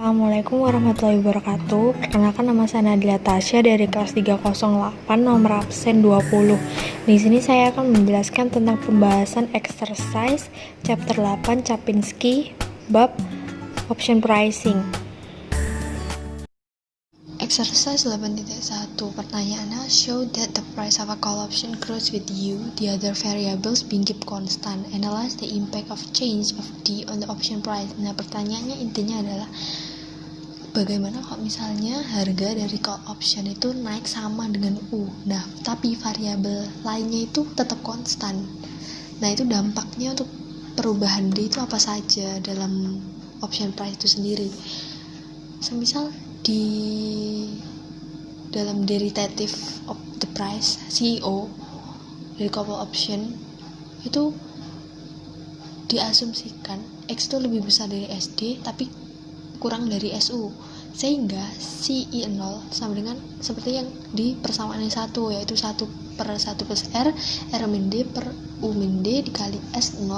Assalamualaikum warahmatullahi wabarakatuh. Perkenalkan, nama saya Nadila Tasya dari kelas 308, nomor absen 20. Di sini saya akan menjelaskan tentang pembahasan exercise chapter 8 Czapinski bab option pricing. Exercise 8.1. Pertanyaannya, show that the price of a call option grows with you, the other variables being kept constant. Analyze the impact of change of D on the option price. Nah, pertanyaannya intinya adalah bagaimana kalau misalnya harga dari call option itu naik sama dengan U. Nah, tapi variabel lainnya itu tetap konstan. Nah, itu dampaknya untuk perubahan D itu apa saja dalam option price itu sendiri. Semisal di dalam derivative of the price CEO dari call option itu diasumsikan X itu lebih besar dari SD tapi kurang dari SU, sehingga CI0 sama dengan seperti yang di persamaan yang satu, yaitu 1/1 plus R min D per U min D dikali S0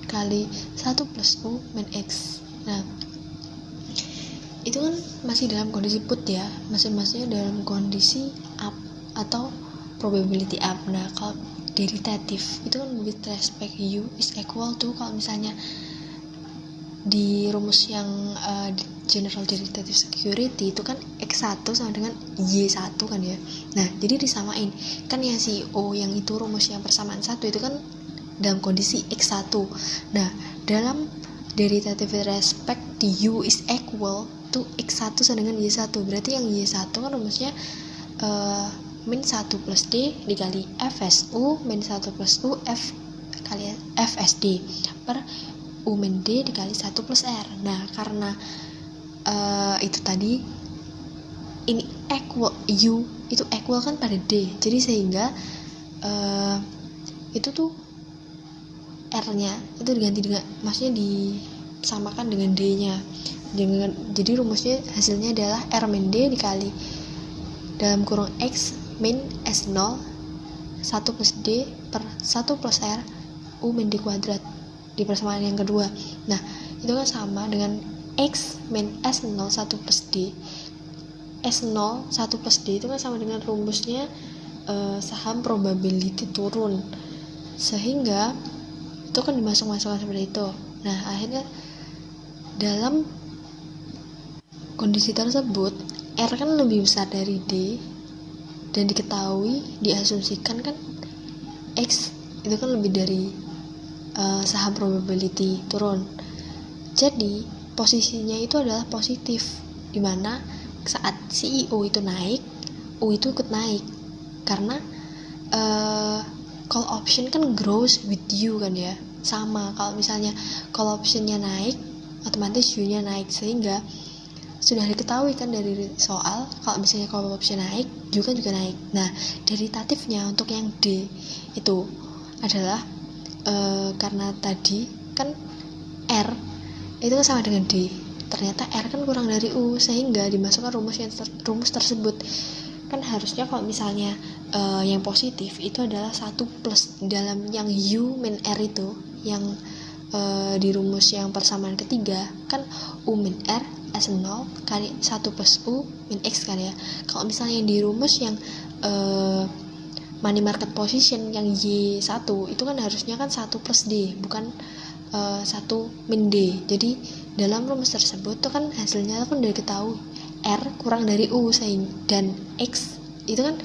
kali 1 plus U min X. Nah, itu kan masih dalam kondisi put ya, masing-masingnya dalam kondisi up atau probability up. Nah, kalau derivative itu kan with respect U is equal to, kalau misalnya di rumus yang general derivative security itu kan X1 sama dengan Y1 kan ya. Nah, jadi disamain kan yang si O yang itu rumus yang persamaan satu itu kan dalam kondisi X1. Nah, dalam derivative with respect di U is equal to X1 sama dengan Y1, berarti yang Y1 kan rumusnya min 1 plus D dikali FSU min 1 plus U F kali FSD per U min D dikali 1 plus R. Nah, karena itu tadi ini equal, U itu equal kan pada D, jadi sehingga itu tuh R-nya itu diganti dengan, maksudnya disamakan dengan D-nya. Jadi rumusnya hasilnya adalah R min D dikali dalam kurung X min S0 1 plus D per 1 plus R U min D kuadrat di persamaan yang kedua. Nah, itu kan sama dengan X min S0 1 plus D. S0 1 plus D itu kan sama dengan rumusnya saham probability turun, sehingga itu kan dimasuk-masukkan seperti itu. Nah, akhirnya dalam kondisi tersebut R kan lebih besar dari D, dan diketahui diasumsikan kan X itu kan lebih dari saham probability turun. Jadi posisinya itu adalah positif, dimana saat CEO itu naik, U itu ikut naik, karena call option kan grows with you kan ya, sama. Kalau misalnya call optionnya naik, otomatis U-nya naik, sehingga sudah diketahui kan dari soal kalau misalnya call option naik, U kan juga naik. Nah, derivatifnya untuk yang D itu adalah karena tadi kan R itu sama dengan D, ternyata R kan kurang dari U, sehingga dimasukkan rumus tersebut. Kan harusnya kalau misalnya yang positif itu adalah 1 plus dalam yang U min R itu, yang di rumus yang persamaan ketiga kan U min R S0 kali 1 plus U min X kan ya. Kalau misalnya yang di rumus yang money market position yang Y1 itu kan harusnya kan 1 plus D, bukan 1 min D. Jadi dalam rumus tersebut tuh kan hasilnya kan udah ketahui R kurang dari U, dan X itu kan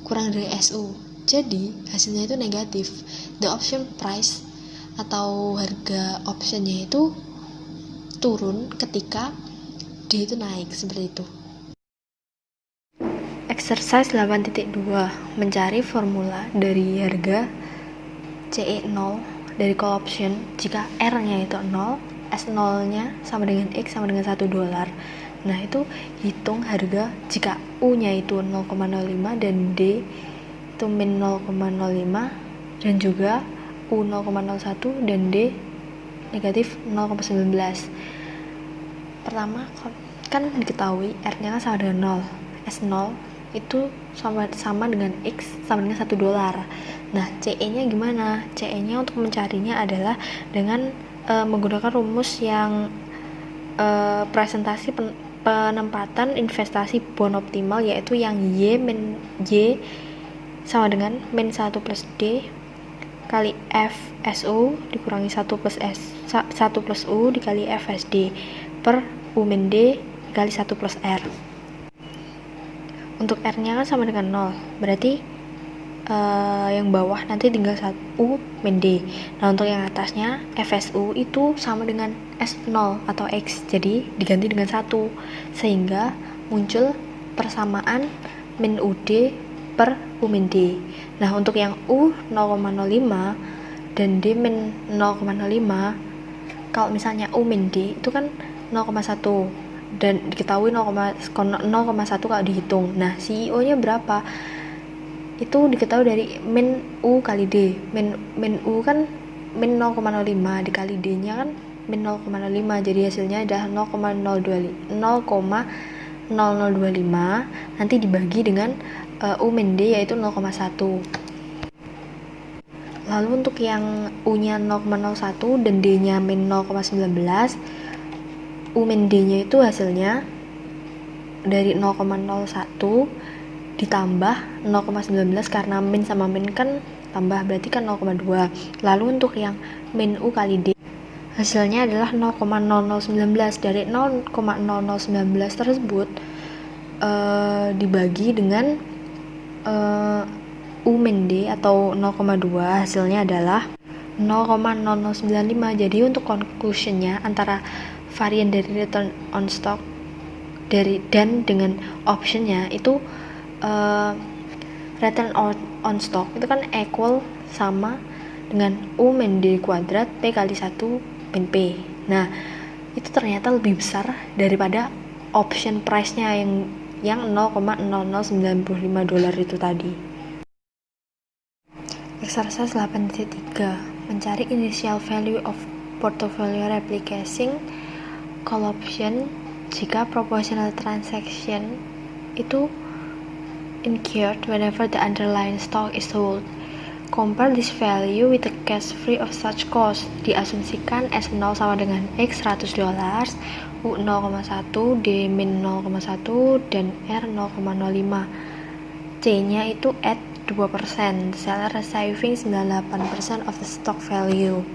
kurang dari SU. Jadi hasilnya itu negatif. The option price atau harga optionnya itu turun ketika D itu naik, seperti itu. Exercise 8.2. Mencari formula dari harga CE0 dari call option jika R-nya itu 0, S0-nya sama dengan X sama dengan $1. Nah, itu hitung harga jika U-nya itu 0,05 dan D itu min 0,05, dan juga U 0,01 dan D negatif 0,19. Pertama kan diketahui R-nya kan sama dengan 0, S0 itu sama dengan X sama dengan $1. Nah, CE-nya gimana? CE-nya untuk mencarinya adalah dengan menggunakan rumus yang presentasi penempatan investasi bond optimal, yaitu yang Y sama dengan min 1 plus D kali FSU dikurangi 1 plus U dikali FSD per U min D dikali 1 plus R. Untuk R nya kan sama dengan 0, berarti yang bawah nanti tinggal 1 U min D. Nah, untuk yang atasnya FSU itu sama dengan S0 atau X, jadi diganti dengan 1, sehingga muncul persamaan min UD per U min D. Nah, untuk yang U 0,05 dan D min 0,05, kalau misalnya U min D itu kan 0,1 dan diketahui 0,1 kalau dihitung. Nah, CEO nya berapa? Itu diketahui dari min U kali D. Min U kan min 0,05 dikali D nya kan min 0,05, jadi hasilnya adalah 0,0025, nanti dibagi dengan U min D yaitu 0,1. Lalu untuk yang U nya 0,01 dan D nya min 0,19, U min D nya itu hasilnya dari 0,01 ditambah 0,19, karena min sama min kan tambah, berarti kan 0,2. Lalu untuk yang min U kali D, hasilnya adalah 0,0019. Dari 0,0019 tersebut dibagi dengan U min D atau 0,2, hasilnya adalah 0,0095. Jadi untuk conclusionnya antara varian dari return on stock dan dengan optionnya itu return on stock itu kan equal sama dengan U min D kuadrat P kali 1 min P. Nah, itu ternyata lebih besar daripada option price-nya yang $0,0095 itu tadi. Exercise 8.3, mencari initial value of portfolio replicating call option jika proportional transaction itu incurred whenever the underlying stock is sold. Compare this value with the cash free of such cost. Diasumsikan S0 sama dengan X $100, U 0,1, D min 0,1, dan R 0,05. C-nya itu at 2%. Seller receiving 98% of the stock value.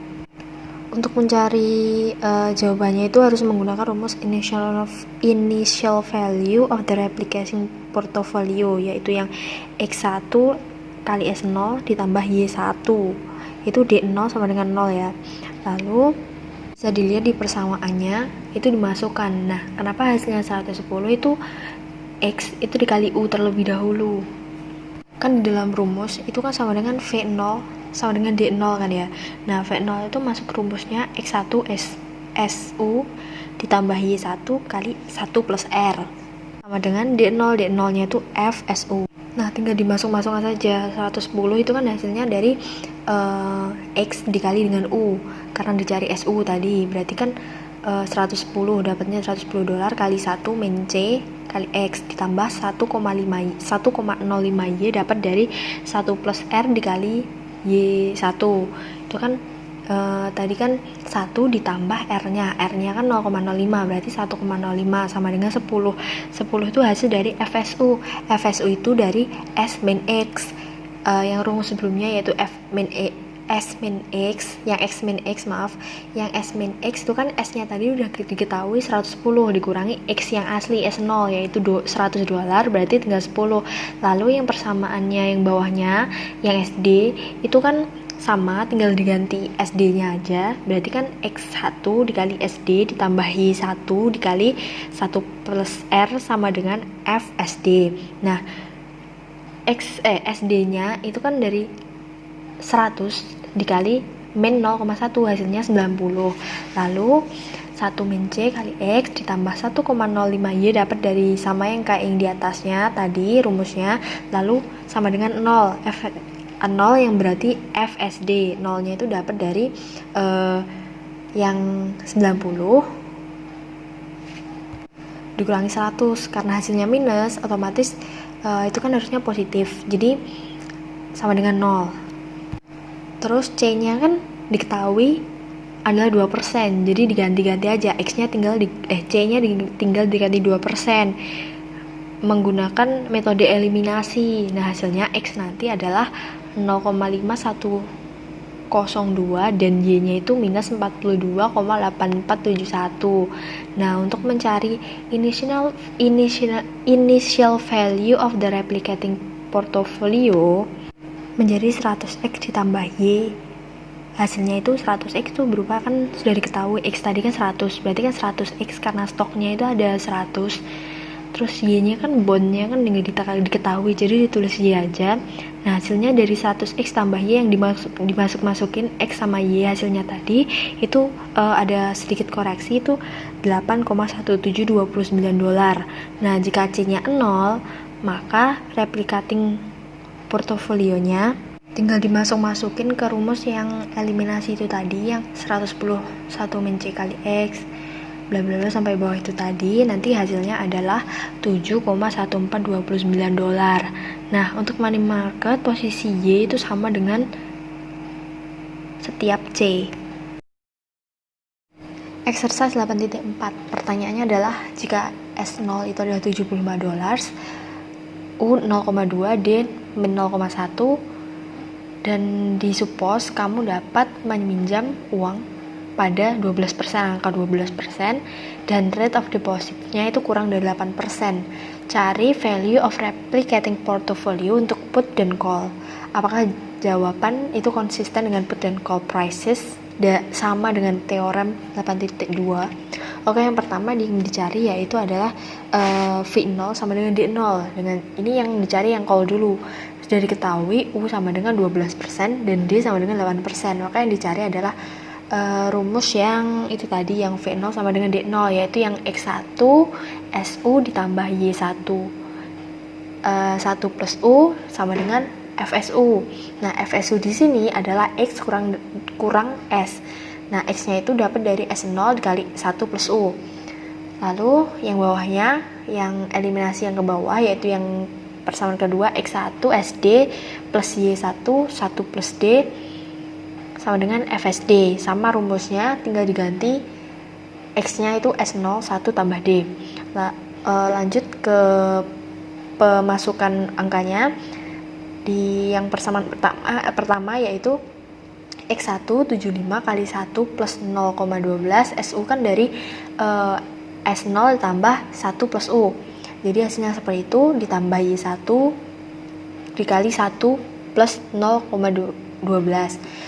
Untuk mencari jawabannya itu harus menggunakan rumus initial value of the replicating portfolio, yaitu yang X1 kali S0 ditambah Y1, itu D0 sama dengan 0 ya. Lalu bisa dilihat di persamaannya itu dimasukkan. Nah, kenapa hasilnya 110 itu X itu dikali U terlebih dahulu? Kan di dalam rumus itu kan sama dengan V0 sama dengan D0 kan ya. Nah, V0 itu masuk rumusnya X1 SU ditambah Y1 kali 1 plus R sama dengan D0 nya itu FSU. Nah, tinggal dimasuk-masukkan saja. 110 itu kan hasilnya dari X dikali dengan U karena dicari SU tadi, berarti kan 110 dapatnya $110 kali 1 min C kali X ditambah 1,05 Y dapat dari 1 plus R dikali Y1. Itu kan tadi kan 1 ditambah R-nya kan 0,05, berarti 1,05 sama dengan 10 itu hasil dari FSU itu dari S min X, yang rumus sebelumnya yaitu S min X, yang S min X itu kan S nya tadi udah diketahui 110 dikurangi X yang asli S0 yaitu $100, berarti tinggal 10. Lalu yang persamaannya yang bawahnya yang SD itu kan sama, tinggal diganti SD nya aja, berarti kan X1 dikali SD ditambah Y1 dikali 1 plus R sama dengan FSD. Nah, SD nya itu kan dari 100 dikali min 0,1 hasilnya 90. Lalu 1 min C kali X ditambah 1,05 Y dapat dari sama yang kayak yang di atasnya tadi rumusnya, lalu sama dengan 0 yang berarti FSD 0 nya itu dapat dari yang 90 dikurangi 100, karena hasilnya minus otomatis itu kan harusnya positif, jadi sama dengan 0. Terus C nya kan diketahui adalah 2%. Jadi diganti-ganti aja. C-nya tinggal diganti 2% menggunakan metode eliminasi. Nah, hasilnya X nanti adalah 0,5102 dan Y-nya itu minus 42,8471. Nah, untuk mencari initial value of the replicating portfolio menjadi 100X ditambah Y, hasilnya itu 100X itu berupa kan sudah diketahui X tadi kan 100, berarti kan 100X karena stoknya itu ada 100, terus Y-nya kan bondnya kan diketahui, jadi ditulis Y aja. Nah, hasilnya dari 100X tambah Y yang dimasuk-masukin X sama Y hasilnya tadi itu ada sedikit koreksi, itu $8,1729. Nah, jika C-nya 0, maka replicating portofolionya tinggal dimasuk-masukin ke rumus yang eliminasi itu tadi, yang 110 min C kali X bla bla bla sampai bawah itu tadi. Nanti hasilnya adalah $7,1429. Nah, untuk money market posisi Y itu sama dengan setiap C. Exercise 8.4. Pertanyaannya adalah jika S0 itu adalah $75, U 0,2, D min 0,1, dan disuppose kamu dapat meminjam uang pada 12%, angka 12%, dan rate of deposit-nya itu kurang dari 8%. Cari value of replicating portfolio untuk put dan call. Apakah jawaban itu konsisten dengan put dan call prices sama dengan teorem 8.2? Oke, yang pertama yang dicari yaitu adalah V0 sama dengan D0. Dengan ini yang dicari yang call dulu. Sudah diketahui U sama dengan 12% dan D sama dengan 8%. Maka yang dicari adalah rumus yang itu tadi, yang V0 sama dengan D0, yaitu yang X1 SU ditambah Y1 1 plus U sama dengan FSU. Nah, FSU di sini adalah X kurang S. Nah, X-nya itu dapat dari S0 dikali 1 plus U. Lalu yang bawahnya, yang eliminasi yang ke bawah, yaitu yang persamaan kedua, X1 SD plus Y1 1 plus D sama dengan FSD. Sama rumusnya, tinggal diganti X-nya itu S0 1 tambah D. Lanjut ke pemasukan angkanya. Di yang persamaan pertama yaitu X1 75 kali 1 plus 0,12 SU kan dari S0 ditambah 1 plus U. Jadi hasilnya seperti itu, ditambah Y1 dikali 1 plus 0,12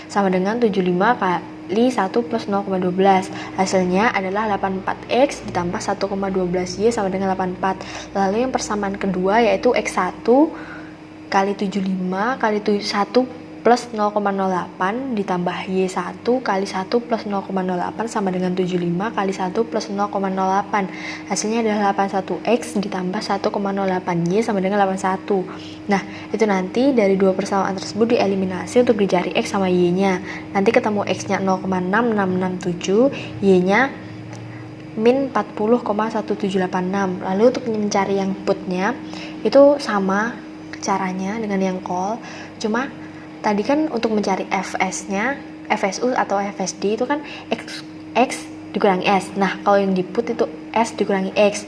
sama dengan 75 kali 1 plus 0,12. Hasilnya adalah 84X ditambah 1,12Y sama dengan 84. Lalu yang persamaan kedua yaitu X1 kali 75 kali 1 plus 0,08 ditambah Y1 kali 1 plus 0,08 sama dengan 75 kali 1 plus 0,08. Hasilnya adalah 81X ditambah 1,08Y sama dengan 81. Nah, itu nanti dari dua persamaan tersebut dieliminasi untuk dicari X sama Y-nya. Nanti ketemu X-nya 0,6667, Y-nya min 40,1786. Lalu untuk mencari yang put-nya itu sama caranya dengan yang call, cuma tadi kan untuk mencari FS-nya, FSU atau FSD itu kan X dikurangi S. Nah, kalau yang di put itu S dikurangi X.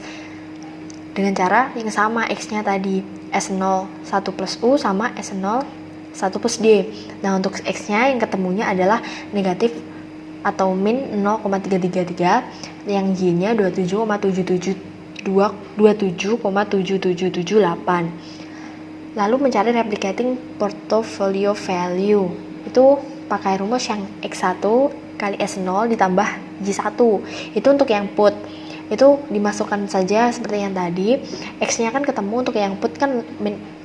Dengan cara yang sama, X-nya tadi S0 1 plus U sama S0 1 plus D. Nah, untuk X-nya yang ketemunya adalah negatif atau min 0,333, yang Y-nya 27,7778. Lalu mencari replicating portfolio value. Itu pakai rumus yang X1 kali S0 ditambah Y1. Itu untuk yang put. Itu dimasukkan saja seperti yang tadi. X-nya kan ketemu, untuk yang put kan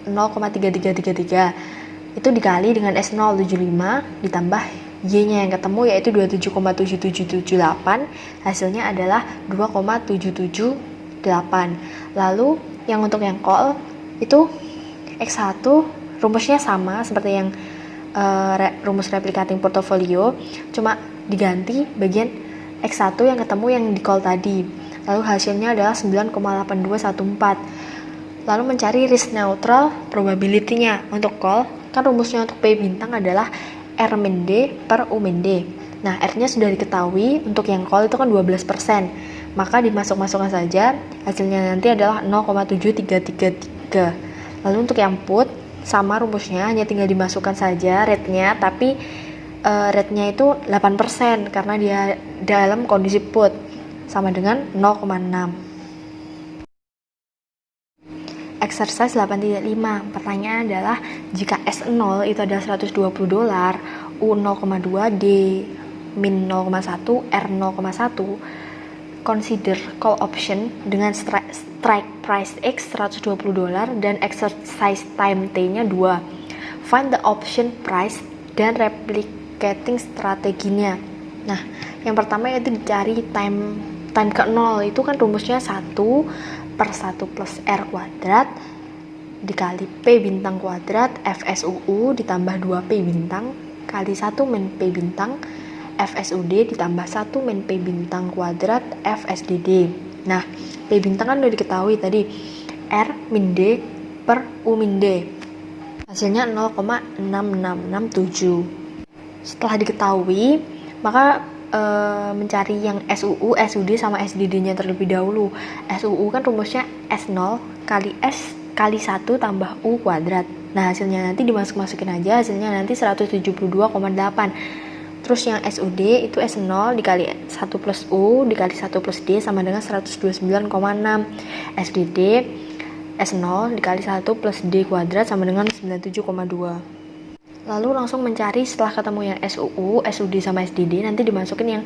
0,3333. Itu dikali dengan S0 75 ditambah Y-nya yang ketemu yaitu 27,7778. Hasilnya adalah 2,778. Lalu yang untuk yang call itu X1 rumusnya sama seperti yang rumus replicating portfolio, cuma diganti bagian X1 yang ketemu yang di call tadi. Lalu hasilnya adalah 9,8214. Lalu mencari risk neutral probability-nya. Untuk call, kan rumusnya untuk P bintang adalah R min D per U min D. Nah, R-nya sudah diketahui, untuk yang call itu kan 12%. Maka dimasuk-masukkan saja, hasilnya nanti adalah 0,7333. Lalu untuk yang put, sama rumusnya, hanya tinggal dimasukkan saja rate-nya, tapi rate-nya itu 8% karena dia dalam kondisi put, sama dengan 0,6. Exercise 8.5. Pertanyaan adalah jika S0 itu adalah $120, U 0,2, D min 0,1, R 0,1, consider call option dengan strike price X $120 dan exercise time T-nya 2. Find the option price dan replicating strateginya. Nah, yang pertama yaitu dicari time ke 0. Itu kan rumusnya 1 per 1 plus R kuadrat dikali P bintang kuadrat FSUU ditambah 2P bintang kali 1 min P bintang FSUD ditambah 1 min P bintang kuadrat FSDD. Nah, P bintang kan udah diketahui tadi, R min D per U min D. Hasilnya 0,6667. Setelah diketahui, maka mencari yang SUU, SUD sama SDD-nya terlebih dahulu. SUU kan rumusnya S0 kali S kali 1 tambah U kuadrat. Nah, hasilnya nanti dimasuk-masukin aja, hasilnya nanti 172,8. Terus yang SUD itu S0 dikali 1 plus U dikali 1 plus D sama dengan 129,6. SDD S0 dikali 1 plus D kuadrat sama dengan 97,2. Lalu langsung mencari setelah ketemu yang SUU, SUD sama SDD, nanti dimasukin yang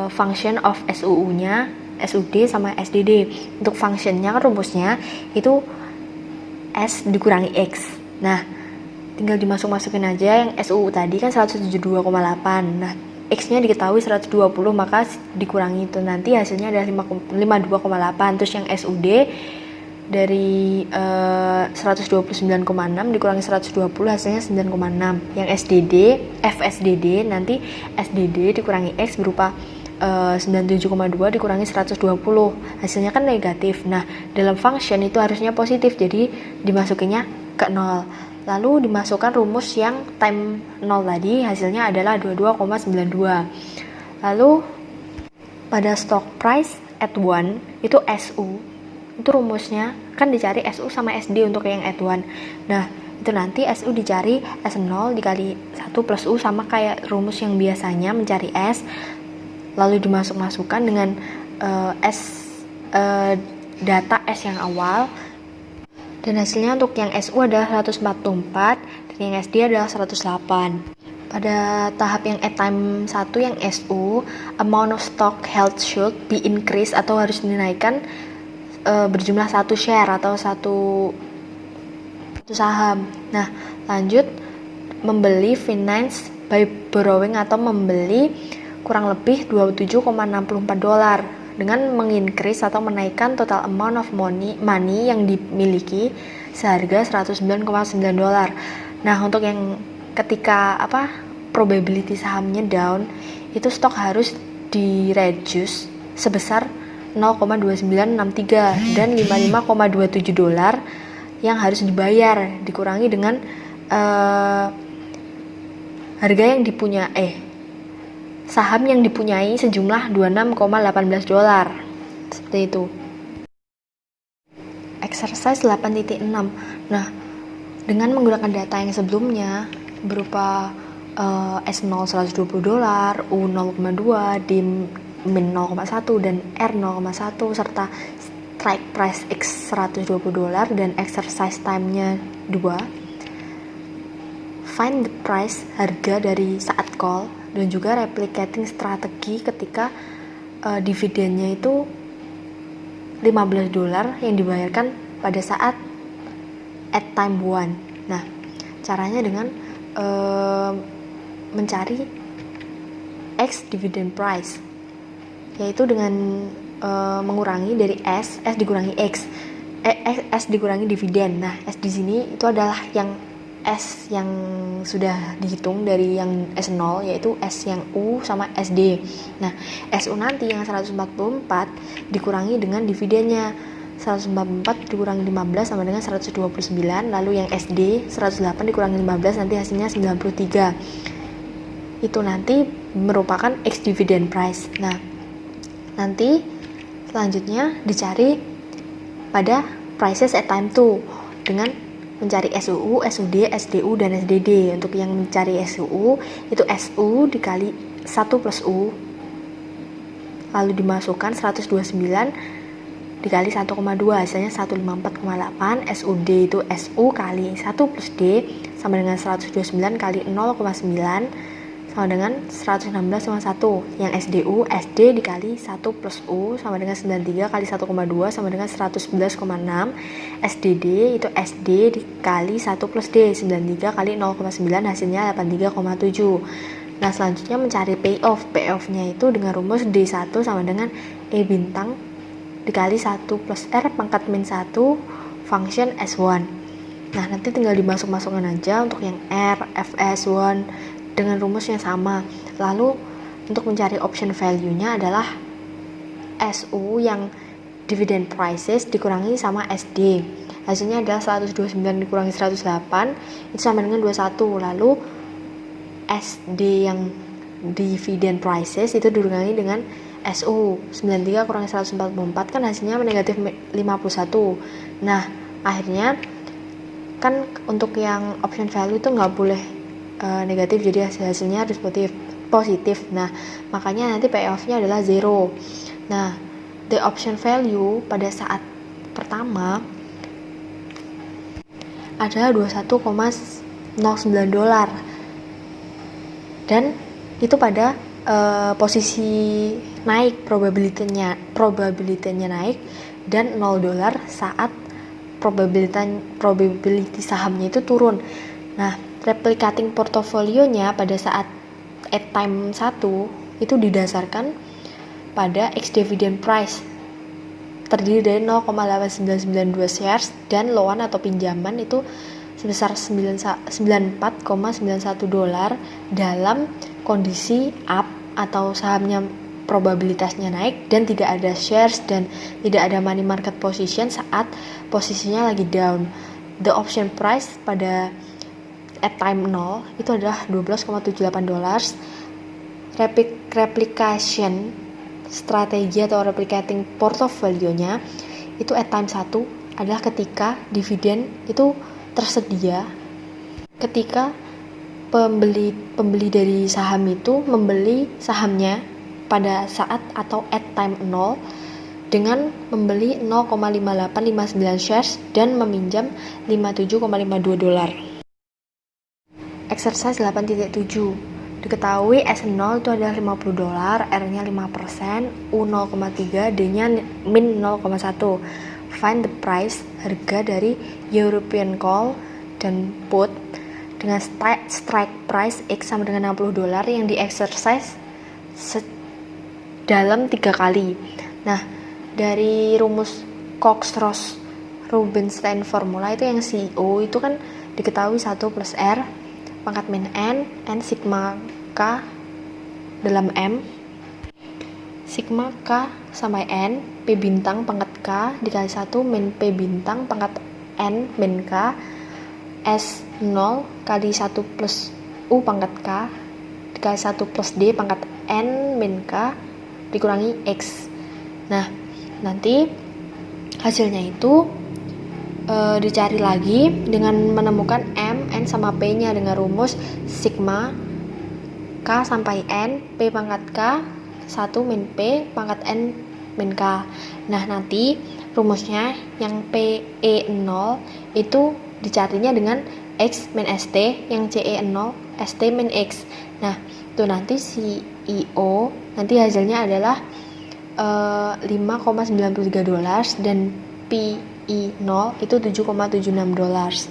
function of SUU-nya, SUD sama SDD. Untuk functionnya kan rumusnya itu S dikurangi X. Nah, tinggal dimasuk-masukin aja yang SUU tadi kan 172,8. Nah, X-nya diketahui 120, maka dikurangi itu nanti hasilnya adalah 52,8. Terus yang SUD dari 129,6 dikurangi 120 hasilnya 9,6. Yang SDD, FSDD nanti SDD dikurangi X berupa 97,2 dikurangi 120 hasilnya kan negatif. Nah, dalam function itu harusnya positif, jadi dimasukinnya ke 0. Lalu dimasukkan rumus yang time 0 tadi, hasilnya adalah 22,92. Lalu pada stock price at 1 itu SU, itu rumusnya kan dicari SU sama SD untuk yang at 1. Nah, itu nanti SU dicari S0 dikali 1 plus U sama kayak rumus yang biasanya mencari S, lalu dimasuk-masukkan dengan data S yang awal, dan hasilnya untuk yang SU adalah 144 dan yang SD adalah 108. Pada tahap yang at time 1 yang SU, amount of stock held should be increased atau harus dinaikkan berjumlah 1 share atau satu saham. Nah, lanjut membeli finance by borrowing atau membeli kurang lebih $27,64 dengan mengincrease atau menaikkan total amount of money yang dimiliki seharga $109,9. Nah, untuk yang ketika probability sahamnya down, itu stok harus di-reduce sebesar 0,2963 dan $55,27 yang harus dibayar dikurangi dengan harga yang saham yang dipunyai sejumlah $26,18. Seperti itu. Exercise 8.6. Nah, dengan menggunakan data yang sebelumnya berupa S0 $120, U 0,2, D min 0,1 dan R 0,1 serta strike price X $120 dan exercise time-nya 2. Find the price, harga dari saat call, dan juga replicating strategi ketika dividennya itu $15 yang dibayarkan pada saat at time 1. Nah, caranya dengan mencari X dividend price, yaitu dengan mengurangi dari S dikurangi X, S dikurangi dividen. Nah, S di sini itu adalah yang S yang sudah dihitung dari yang S0, yaitu S yang U sama SD. Nah, SU nanti yang 144 dikurangi dengan dividennya. 144 dikurangi 15 sama dengan 129, lalu yang SD 108 dikurangi 15 nanti hasilnya 93. Itu nanti merupakan X dividend price. Nah, nanti selanjutnya dicari pada prices at time 2 dengan mencari SUU, SUD, SDU, dan SDD. Untuk yang mencari SUU, itu SU dikali 1 plus U, lalu dimasukkan 129 dikali 1,2, hasilnya 154,8. SUD itu SU kali 1 plus D sama dengan 129 kali 0,9 sama dengan 116,1. Yang SDU, SD dikali 1 plus U sama dengan 93 kali 1,2 sama dengan 111,6. SDD itu SD dikali 1 plus D, 93 kali 0,9 hasilnya 83,7. Nah, selanjutnya mencari payoff. Payoff-nya itu dengan rumus D1 sama dengan E bintang dikali 1 plus R pangkat min 1 function S1. Nah, nanti tinggal dimasuk-masukkan aja untuk yang R, Fs1 dengan rumus yang sama. Lalu untuk mencari option value-nya adalah SU yang dividend prices dikurangi sama SD. Hasilnya adalah 129 dikurangi 108 itu sama dengan 21. Lalu SD yang dividend prices itu dikurangi dengan SU 93 kurangi 144 kan hasilnya negatif 51. Nah, akhirnya kan untuk yang option value itu nggak boleh negatif, jadi hasilnya harus positif. Nah, makanya nanti payoff-nya adalah 0. Nah, the option value pada saat pertama adalah $21,09 dan itu pada posisi naik, probability-nya naik, dan $0 saat probability sahamnya itu turun. Nah, replicating portofolionya pada saat at time 1 itu didasarkan pada X dividend price, terdiri dari 0,8992 shares, dan loan atau pinjaman itu sebesar $94,91 dalam kondisi up atau sahamnya probabilitasnya naik dan tidak ada shares dan tidak ada money market position saat posisinya lagi down. The option price pada at time 0 itu adalah $12,78. Replication strategi atau replicating portofolionya itu at time 1 adalah ketika dividen itu tersedia, ketika pembeli dari saham itu membeli sahamnya pada saat atau at time 0 dengan membeli 0,5859 shares dan meminjam $57,52. Exercise 8.7. Diketahui S0 itu adalah $50, R-nya 5%, U 0,3, D-nya min 0,1. Find the price, harga dari European call dan put dengan strike price X sama dengan $60 yang di exercise dalam 3 kali. Nah, dari rumus Cox-Ross-Rubinstein formula itu yang CEO itu kan diketahui 1 plus R pangkat min N sigma K dalam M, sigma K sama N, P bintang pangkat K dikali 1 min P bintang pangkat N min K, S0 kali 1 plus U pangkat K dikali 1 plus D pangkat N min K dikurangi X. Nah, nanti hasilnya itu dicari lagi dengan menemukan M, N sama P nya dengan rumus sigma K sampai N, P pangkat K 1 min P pangkat N min K. Nah, nanti rumusnya yang PE0 itu dicarinya dengan X min ST, yang CE0 ST min X. Nah, itu nanti CEO nanti hasilnya adalah $5,93 dan PI0 itu $7,76.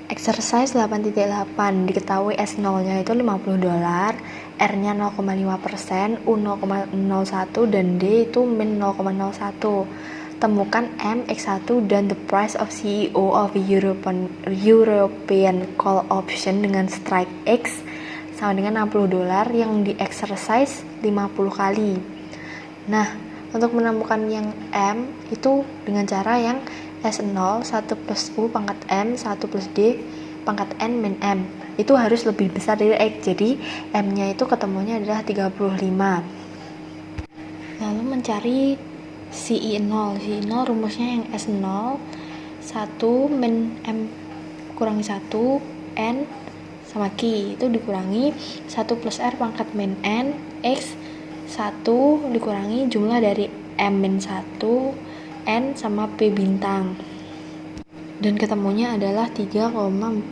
Exercise 8.8. Diketahui S0 nya itu $50, R nya 0,5%, U 0,01 dan D itu min 0,01. Temukan M, X1 dan the price of CEO of European call option dengan strike X sama dengan $60 yang di exercise 50 kali. Nah, untuk menemukan yang M itu dengan cara yang S0 1 plus U pangkat M 1 plus D pangkat N min M. itu harus lebih besar dari X. Jadi M-nya itu ketemunya adalah 35. Lalu mencari CI0. CI0 rumusnya yang S0 1 min M kurangi 1 N sama Q itu dikurangi 1 plus R pangkat min N X 1 dikurangi jumlah dari M min 1 N sama P bintang, dan ketemunya adalah $3,4661.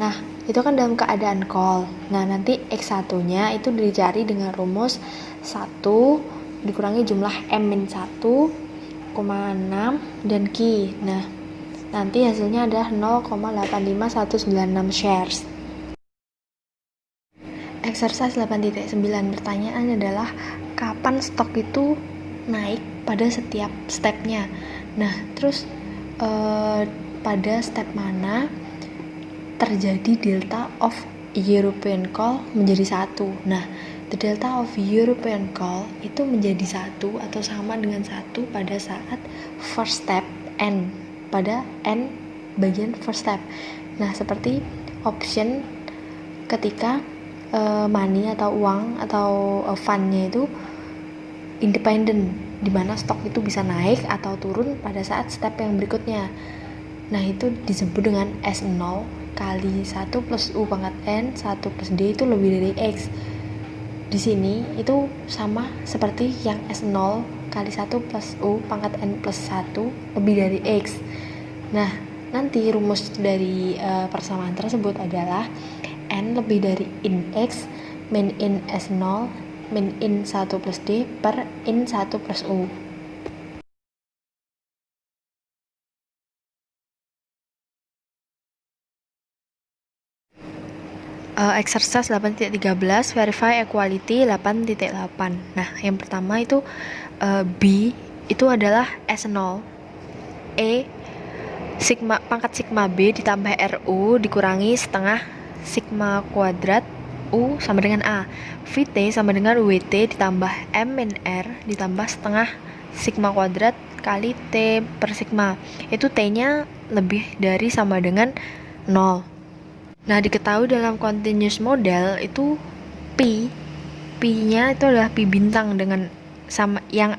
Nah, itu kan dalam keadaan call. Nah, nanti X1 nya itu dicari dengan rumus 1 dikurangi jumlah M-1,6 dan Q. Nah, nanti hasilnya adalah 0,85196 shares. Exercise 8.9. Pertanyaan adalah kapan stok itu naik pada setiap stepnya. Nah, terus pada step mana terjadi delta of European call menjadi 1. Nah, the delta of European call itu menjadi 1 atau sama dengan 1 pada saat first step N, pada N bagian first step. Nah, seperti option ketika money atau uang atau fundnya itu independen, di mana stok itu bisa naik atau turun pada saat step yang berikutnya. Nah, itu disebut dengan S0 kali 1 plus U pangkat N 1 plus D itu lebih dari X. Di sini itu sama seperti yang S0 kali 1 plus U pangkat N plus 1 lebih dari X. Nah, nanti rumus dari persamaan tersebut adalah N lebih dari in X min in S0 min in 1 plus D per in 1 plus U. Exercise 8.13 verify equality 8.8. Nah, yang pertama itu B itu adalah S0 E sigma pangkat sigma B ditambah RU dikurangi setengah sigma kuadrat U sama dengan A. VT sama dengan WT ditambah M min R ditambah setengah sigma kuadrat kali T per sigma. Itu T-nya lebih dari sama dengan 0. Nah, diketahui dalam continuous model itu P-nya itu adalah P bintang dengan sama yang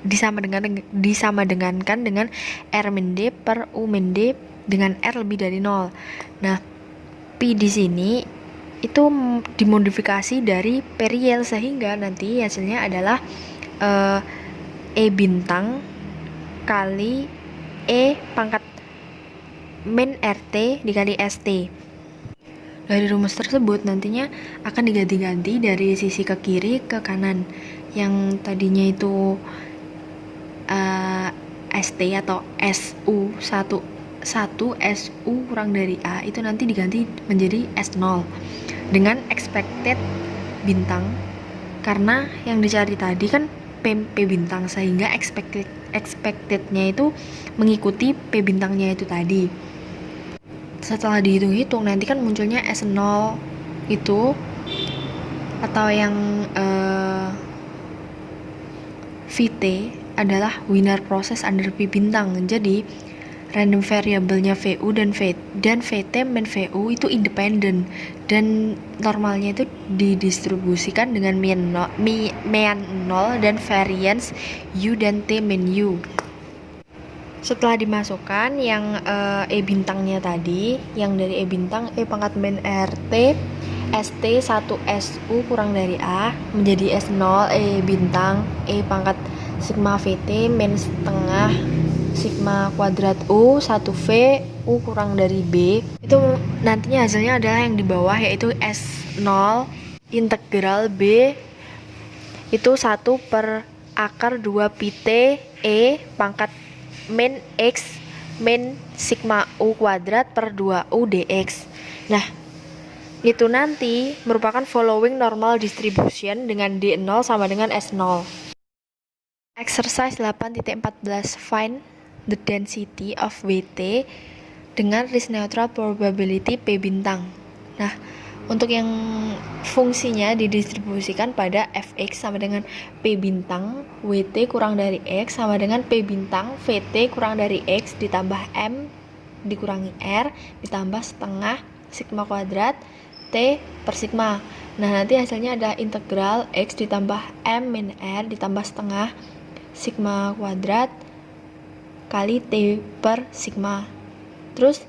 disamadengankan dengan R min D per U min D dengan R lebih dari 0. Nah, P di sini itu dimodifikasi dari periel sehingga nanti hasilnya adalah E bintang kali E pangkat min RT dikali ST. Dari rumus tersebut nantinya akan diganti-ganti dari sisi ke kiri ke kanan. Yang tadinya itu ST atau SU 1 SU kurang dari A itu nanti diganti menjadi S0 dengan expected bintang, karena yang dicari tadi kan P bintang sehingga expectednya itu mengikuti P bintangnya itu tadi. Setelah dihitung-hitung nanti kan munculnya S0 itu atau yang VT adalah winner process under P bintang. Jadi random variabelnya VU dan VT min VU itu independen dan normalnya itu didistribusikan dengan mean 0 dan variance U dan T min U. Setelah dimasukkan yang E bintangnya tadi, yang dari E bintang E pangkat min RT ST 1 SU kurang dari A menjadi S0 E bintang E pangkat sigma VT min setengah sigma kuadrat U 1V U kurang dari B. Itu nantinya hasilnya adalah yang di bawah, yaitu S0 integral B itu 1 per akar 2 PT E pangkat min X min sigma U kuadrat per 2U dx. Nah, itu nanti merupakan following normal distribution dengan D0 sama dengan S0. Exercise 8.14 find the density of WT dengan risk neutral probability P bintang. Nah, untuk yang fungsinya didistribusikan pada Fx sama dengan P bintang WT kurang dari X sama dengan P bintang VT kurang dari X ditambah M dikurangi R ditambah setengah sigma kuadrat T per sigma. Nah, nanti hasilnya adalah integral X ditambah M min R ditambah setengah sigma kuadrat kali T per sigma. Terus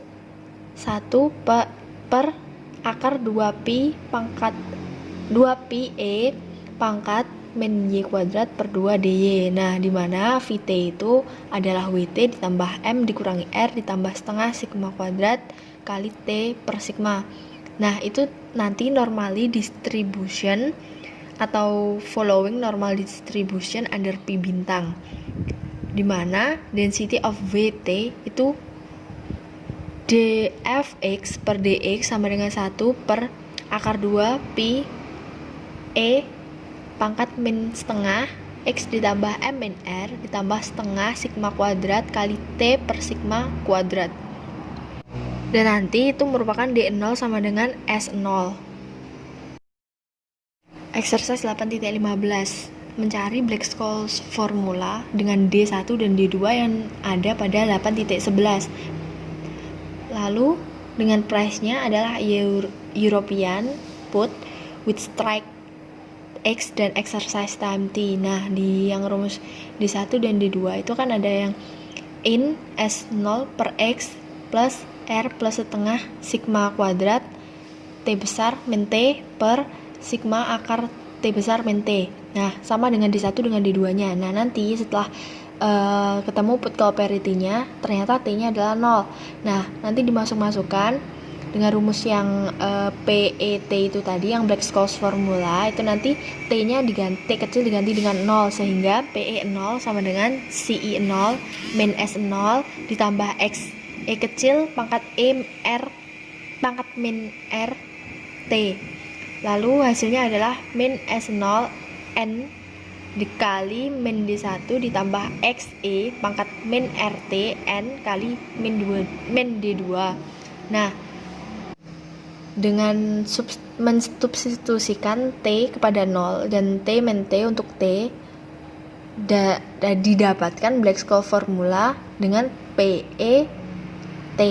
1 per akar 2pi pangkat 2pi E pangkat min Y kuadrat per 2 dy. Nah, dimana Vt itu adalah Wt ditambah M dikurangi R ditambah setengah sigma kuadrat kali T per sigma. Nah, itu nanti normally distribution atau following normal distribution under P bintang, dimana density of Vt itu dfx per dx sama dengan 1 per akar 2 pi E pangkat min setengah X ditambah M min R ditambah setengah sigma kuadrat kali T per sigma kuadrat. Dan nanti itu merupakan D0 sama dengan S0. Exercise 8.15. Mencari Black-Scholes formula dengan D1 dan D2 yang ada pada 8.11. Lalu dengan price-nya adalah European put with strike X dan exercise time T. Nah, di yang rumus D1 dan D2 itu kan ada yang in S0 per X plus R plus setengah sigma kuadrat T besar min T per sigma akar T besar min T. Nah, sama dengan D1 dengan D2 nya. Nah, nanti setelah ketemu put-call parity-nya, ternyata T-nya adalah 0. Nah, nanti dimasuk-masukkan dengan rumus yang PET itu tadi, yang Black-Scholes formula, itu nanti T-nya diganti, T kecil diganti dengan 0, sehingga PE0 sama dengan CE0 min S0 ditambah X E kecil pangkat E R pangkat min R T. Lalu hasilnya adalah min S0 N dikali min D1 ditambah XE pangkat min RT N kali min D2. Nah, dengan mensubstitusikan T kepada 0 dan T min T untuk T, didapatkan Black-Scholes formula dengan PE T.